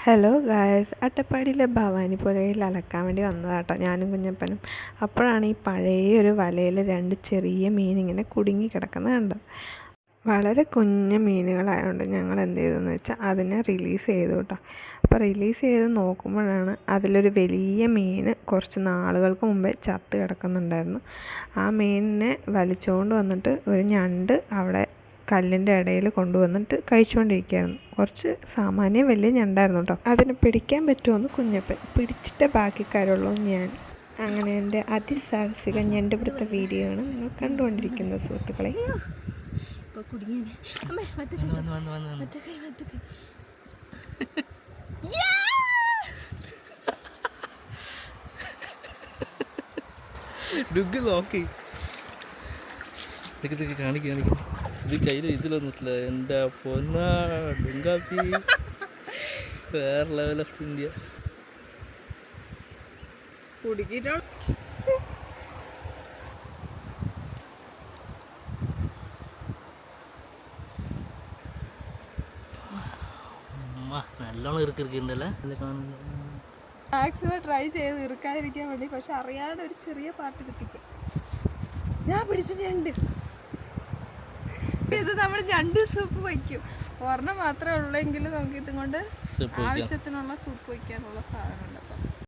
Hello guys, അട്ടപ്പാടിയിലെ ഭവാനി പുഴയിൽ അലക്കാൻ വേണ്ടി വന്നതാട്ടോ ഞാനും കുഞ്ഞപ്പനും. അപ്പോഴാണ് ഈ പഴയൊരു വലയിൽ 2 ചെറിയ മീനിങ്ങനെ കുടുങ്ങി കിടക്കുന്നത് കണ്ടത്. വളരെ കുഞ്ഞു മീനുകളായതുകൊണ്ട് ഞങ്ങൾ എന്ത് ചെയ്തെന്ന് വെച്ചാൽ അതിനെ റിലീസ് ചെയ്തു കേട്ടോ. അപ്പോൾ റിലീസ് ചെയ്ത് നോക്കുമ്പോഴാണ് അതിലൊരു വലിയ മീൻ കുറച്ച് നാളുകൾക്ക് മുമ്പേ ചത്ത് കിടക്കുന്നുണ്ടായിരുന്നു. ആ മീനിനെ വലിച്ചുകൊണ്ട് വന്നിട്ട് ഒരു ഞണ്ട് അവിടെ കല്ലിൻ്റെ ഇടയിൽ കൊണ്ടുവന്നിട്ട് കഴിച്ചുകൊണ്ടിരിക്കുകയായിരുന്നു. കുറച്ച് സാമാന്യം വലിയ ഞണ്ടായിരുന്നു കേട്ടോ. അതിന് പിടിക്കാൻ പറ്റുമെന്ന് കുഞ്ഞപ്പൻ, പിടിച്ചിട്ടേ ബാക്കി കാര്യമുള്ളൂ ഞാൻ. അങ്ങനെ എൻ്റെ അതിസാഹസിക ഞണ്ടുപിടുത്ത വീഡിയോ ആണ് നിങ്ങൾ കണ്ടുകൊണ്ടിരിക്കുന്നത് സുഹൃത്തുക്കളെ. കാണിക്കും ഇത് കയ്യിൽ ഇതിലൊന്നുമില്ല. എൻ്റെ പൊന്നാ ഡുങ്കാപ്പി വേറെ ലെവൽ ഓഫ് ഇന്ത്യ. നല്ലോണം ഇറുക്കിറുക്കിണ്ടല്ലേ മാക്സിമം ട്രൈ ചെയ്ത് ഇറുക്കാതിരിക്കാൻ വേണ്ടി. പക്ഷെ അറിയാതെ ഒരു ചെറിയ പാട്ട് കിട്ടിപ്പോ ഞാൻ പിടിച്ച ഞണ്ട്. ഇത് നമ്മൾ ഞണ്ട് സൂപ്പ് വയ്ക്കും. ഒരെണ്ണം മാത്രമേ ഉള്ളെങ്കിൽ നമുക്ക് ഇതും കൊണ്ട് ആവശ്യത്തിനുള്ള സൂപ്പ് വയ്ക്കാനുള്ള സാധനം ഉണ്ട്.